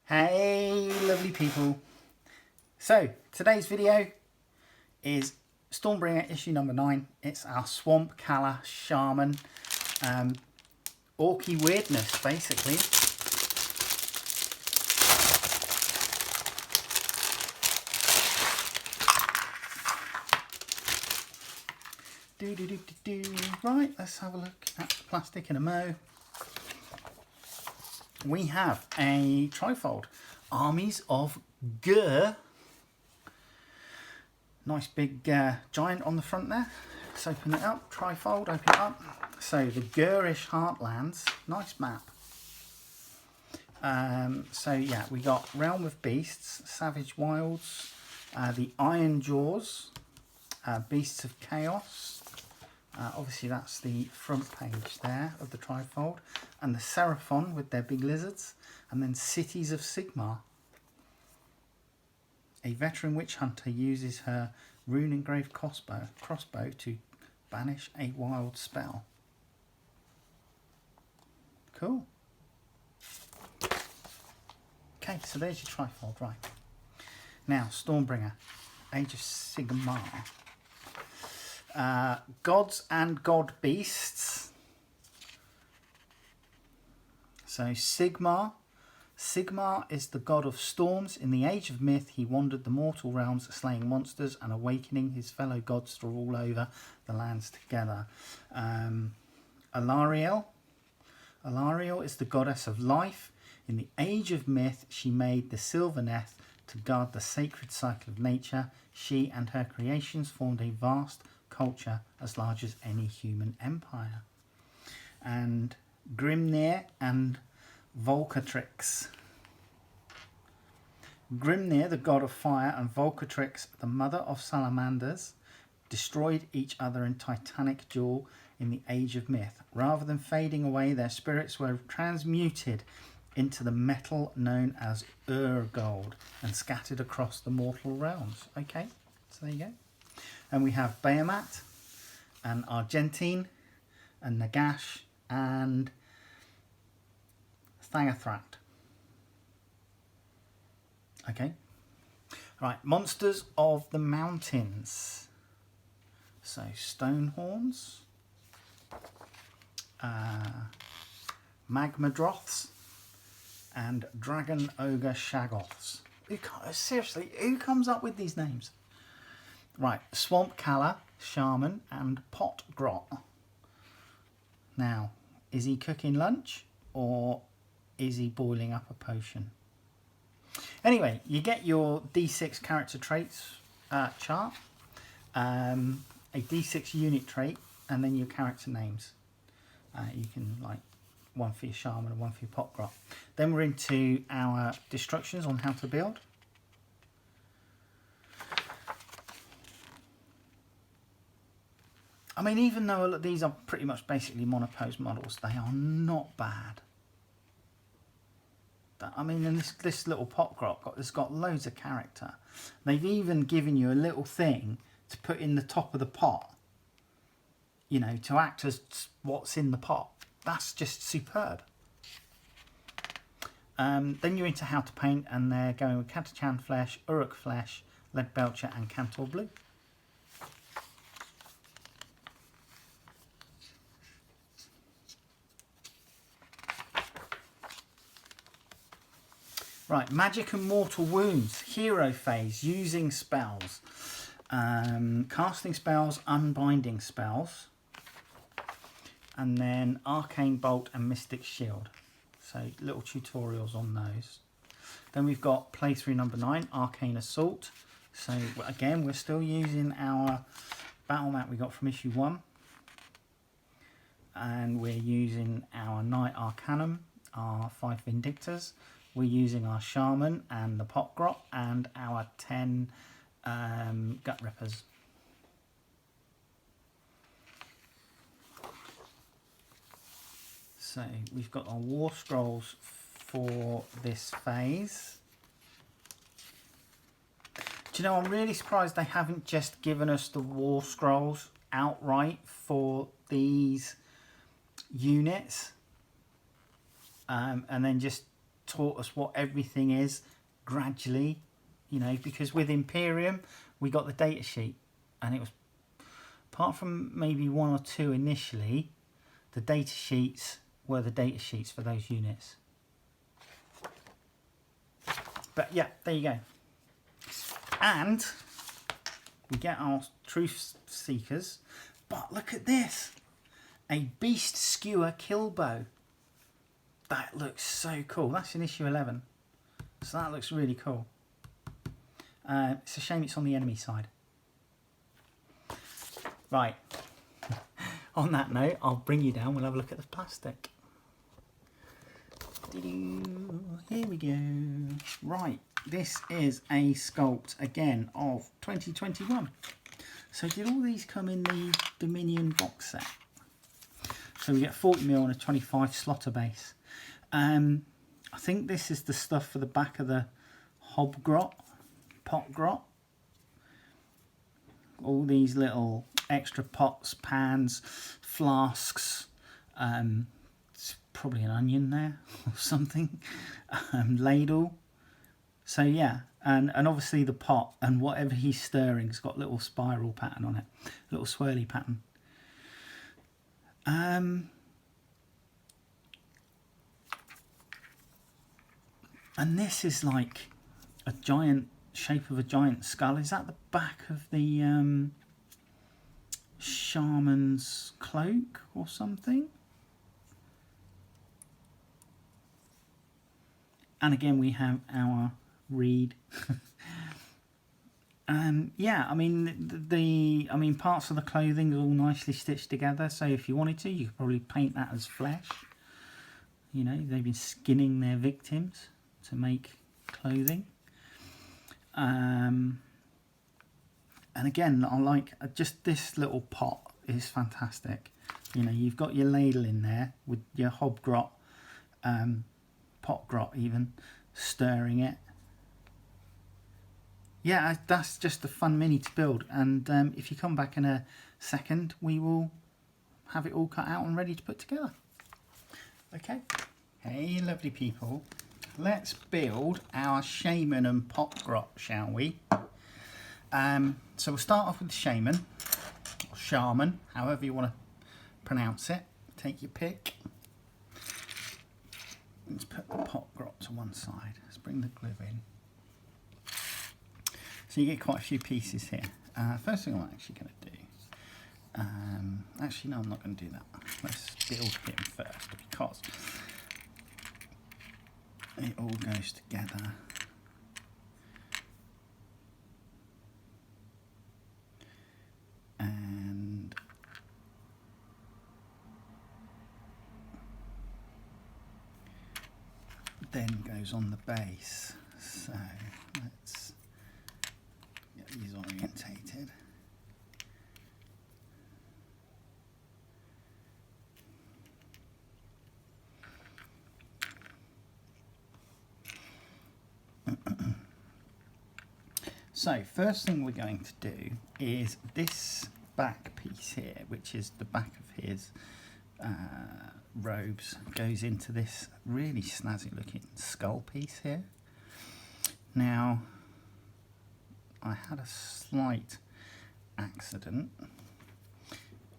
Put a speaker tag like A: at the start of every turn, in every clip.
A: Hey lovely people. So today's video is Stormbringer issue number 9. It's our Swampcalla Shaman. Orky weirdness basically. Right, let's have a look at the plastic in a mo. We have a trifold, Armies of Gur. Nice big giant on the front there. Let's open it up, trifold, open it up. So the Gurish Heartlands, nice map. So yeah, we got Realm of Beasts, Savage Wilds, the Iron Jaws, Beasts of Chaos. Obviously that's the front page there of the trifold, and the Seraphon with their big lizards, and then Cities of Sigmar. A veteran witch hunter uses her rune engraved crossbow to banish a wild spell. Cool. Okay, so there's your trifold, right. Now, Stormbringer, Age of Sigmar. Gods and God Beasts. So Sigmar is the god of storms. In the Age of Myth, he wandered the mortal realms, slaying monsters and awakening his fellow gods to rule over the lands together. Alariel is the goddess of life. In the Age of Myth, she made the silver neth to guard the sacred cycle of nature. She and her creations formed a vast culture as large as any human empire. And Grimnir and Volcatrix. Grimnir, the god of fire, and Volcatrix, the mother of salamanders, destroyed each other in titanic duel in the Age of Myth. Rather than fading away, their spirits were transmuted into the metal known as Urgold and scattered across the mortal realms. Okay, so there you go. And we have Behemat and Argentine and Nagash and Thangathract. Okay. Right, monsters of the mountains. So Stonehorns, Magmadroths, and Dragon Ogre Shaggoths. Seriously, who comes up with these names? Right, Swampcalla Shaman and Pot Grot. Now, is he cooking lunch or is he boiling up a potion? Anyway, you get your D6 character traits chart, a D6 unit trait, and then your character names. You can like one for your shaman and one for your pot grot. Then we're into our instructions on how to build. I mean, even though these are pretty much basically monopose models, they are not bad. I mean, and this little pot grot has got loads of character. They've even given you a little thing to put in the top of the pot, you know, to act as what's in the pot. That's just superb. Then you're into how to paint, and they're going with Catachan Flesh, Uruk Flesh, Lead Belcher, and Cantor Blue. Right, Magic and Mortal Wounds, Hero Phase, using spells, casting spells, unbinding spells, and then Arcane Bolt and Mystic Shield. So little tutorials on those. Then we've got playthrough number 9, Arcane Assault. So again, we're still using our battle map we got from issue 1. And we're using our Knight Arcanum, our 5 Vindictors. We're using our Shaman and the Pot Grot and our 10 Gut Rippers. So we've got our War Scrolls for this phase. Do you know, I'm really surprised they haven't just given us the War Scrolls outright for these units. And then just taught us what everything is gradually, you know, because with Imperium we got the data sheet, and it was, apart from maybe one or two initially, the data sheets were the data sheets for those units. But yeah, there you go. And we get our truth seekers, but look at this, a beast skewer kill bow. That looks so cool. That's in issue 11, so that looks really cool. It's a shame it's on the enemy side. Right, on that note, I'll bring you down, we'll have a look at the plastic. Here we go. Right, this is a sculpt again of 2021. So did all these come in the Dominion box set? So we get 40mm on a 25 slotter base. I think this is the stuff for the back of the hob grot, pot grot. All these little extra pots, pans, flasks, it's probably an onion there or something, ladle. So yeah, and obviously the pot, and whatever he's stirring has got a little spiral pattern on it, a little swirly pattern. And this is like a giant shape of a giant skull. Is that the back of the shaman's cloak or something? And again we have our reed. Yeah, I mean parts of the clothing are all nicely stitched together, so if you wanted to, you could probably paint that as flesh. You know, they've been skinning their victims to make clothing. And again, I like just this little pot is fantastic. You know, you've got your ladle in there with your hob grot, pot grot even, stirring it. Yeah, that's just a fun mini to build, and if you come back in a second, we will have it all cut out and ready to put together. Okay, hey lovely people, let's build our shaman and pot grot, shall we? So we'll start off with the shaman, or shaman, however you want to pronounce it. Take your pick. Let's put the pot grot to one side. Let's bring the glue in. So you get quite a few pieces here. First thing I'm actually going to do, actually no, I'm not going to do that. Let's build him first, because it all goes together. And then goes on the base. So let's get these orientated. So first thing we're going to do is this back piece here, which is the back of his robes, goes into this really snazzy looking skull piece here. Now, I had a slight accident,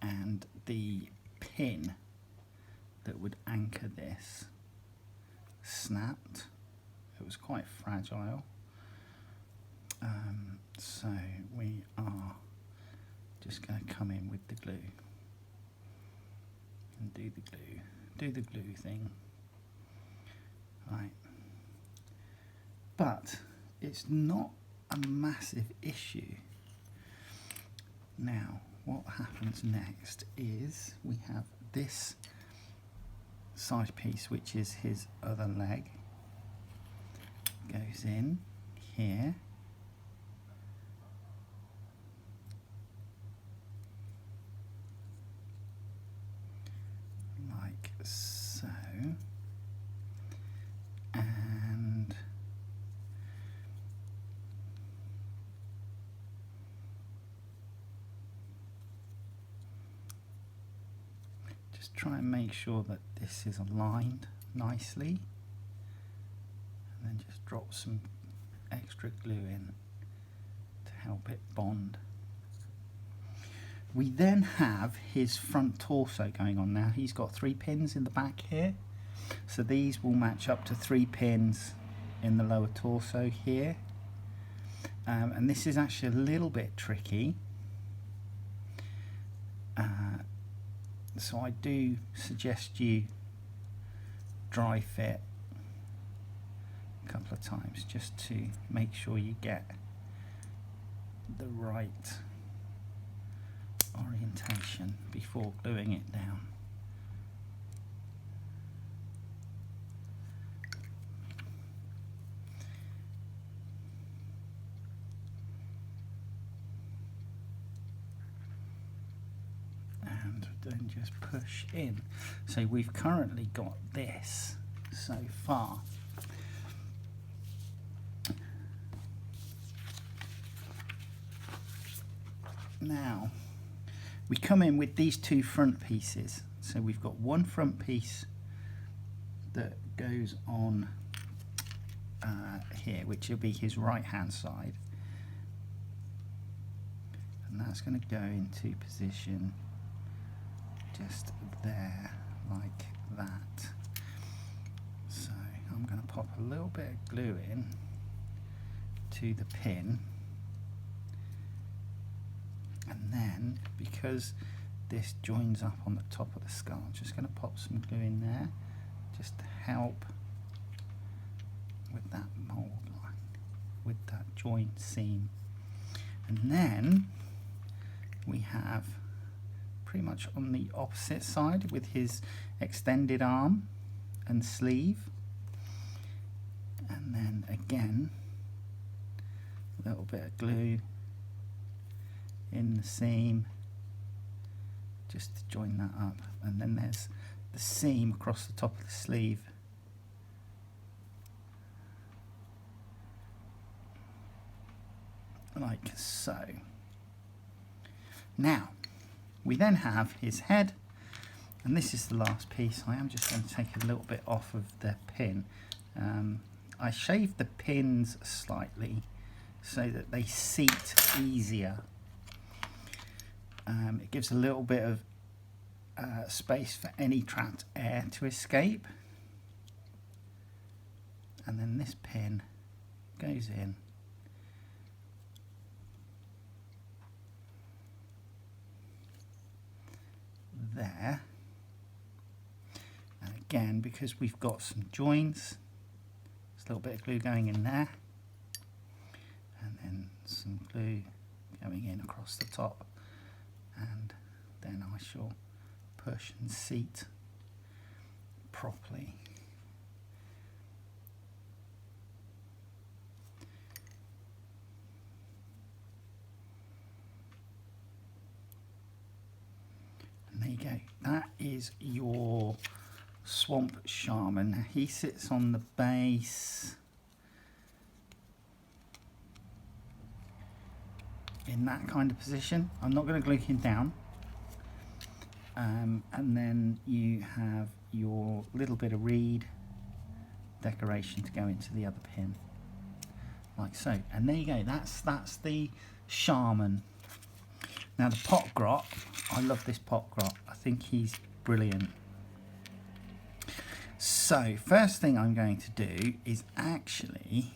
A: and the pin that would anchor this snapped. It was quite fragile. So we are just going to come in with the glue and do the glue thing. Right. But it's not a massive issue. Now, what happens next is we have this side piece, which is his other leg, goes in here. Like so. And just try and make sure that this is aligned nicely. then just drop some extra glue in to help it bond. We then have his front torso going on now. He's got 3 pins in the back here, so these will match up to 3 pins in the lower torso here. And this is actually a little bit tricky, so I do suggest you dry fit a couple of times just to make sure you get the right orientation before gluing it down. And then just push in. So we've currently got this so far. Now we come in with these 2 front pieces. So we've got one front piece that goes on here, which will be his right hand side, and that's going to go into position just there like that. So I'm going to pop a little bit of glue in to the pin, and then because this joins up on the top of the skull, I'm just going to pop some glue in there just to help with that mold line, with that joint seam. And then we have pretty much on the opposite side with his extended arm and sleeve, and then again a little bit of glue in the seam just to join that up, and then there's the seam across the top of the sleeve. Like so. Now we then have his head, and this is the last piece. I am just going to take a little bit off of the pin. I shaved the pins slightly so that they seat easier. It gives a little bit of space for any trapped air to escape, and then this pin goes in there, and again because we've got some joints, there's a little bit of glue going in there, and then some glue going in across the top, and then I shall push and seat properly. And there you go. That is your Swamp Shaman. Now he sits on the base in that kind of position. I'm not going to glue him down. And then you have your little bit of reed decoration to go into the other pin, like so. And there you go. That's the Shaman. Now the pot grot, I love this pot grot. I think he's brilliant. So first thing I'm going to do is actually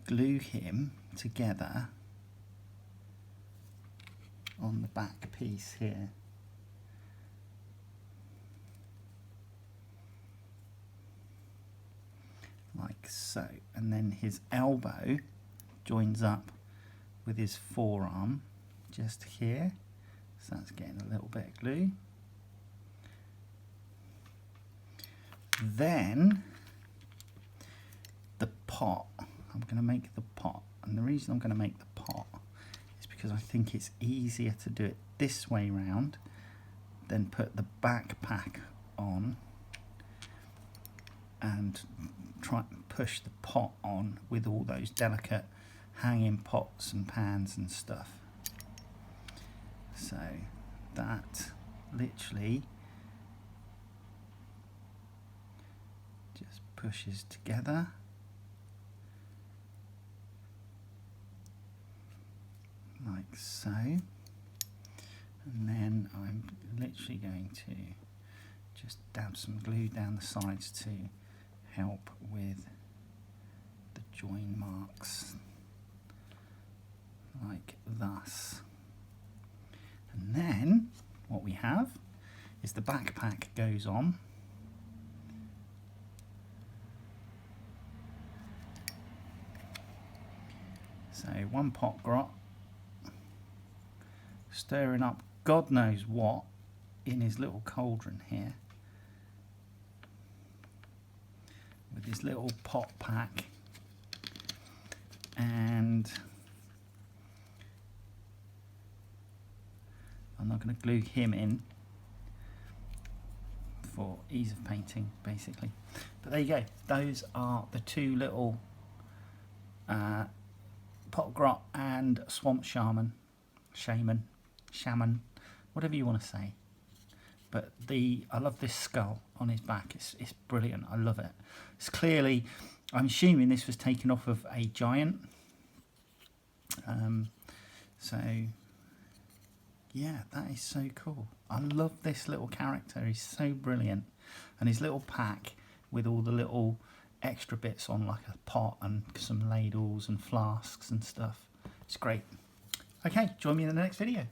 A: glue him together on the back piece here. Like so, and then his elbow joins up with his forearm just here, so that's getting a little bit of glue. Then the pot, I'm going to make the pot, and the reason I'm going to make the pot is because I think it's easier to do it this way round than put the backpack on and try and push the pot on with all those delicate hanging pots and pans and stuff. So that literally just pushes together. Like so. And then I'm literally going to just dab some glue down the sides to help with the join marks, like thus. And then what we have is the backpack goes on. So one pot grot, stirring up God knows what in his little cauldron here with his little pot pack, and I'm not going to glue him in for ease of painting basically, but there you go. Those are the two little pot grot and swamp shaman, whatever you want to say. But I love this skull on his back. It's brilliant. I love it. It's clearly, I'm assuming this was taken off of a giant. So yeah, that is so cool. I love this little character. He's so brilliant, and his little pack with all the little extra bits on, like a pot and some ladles and flasks and stuff. It's great. Okay, join me in the next video.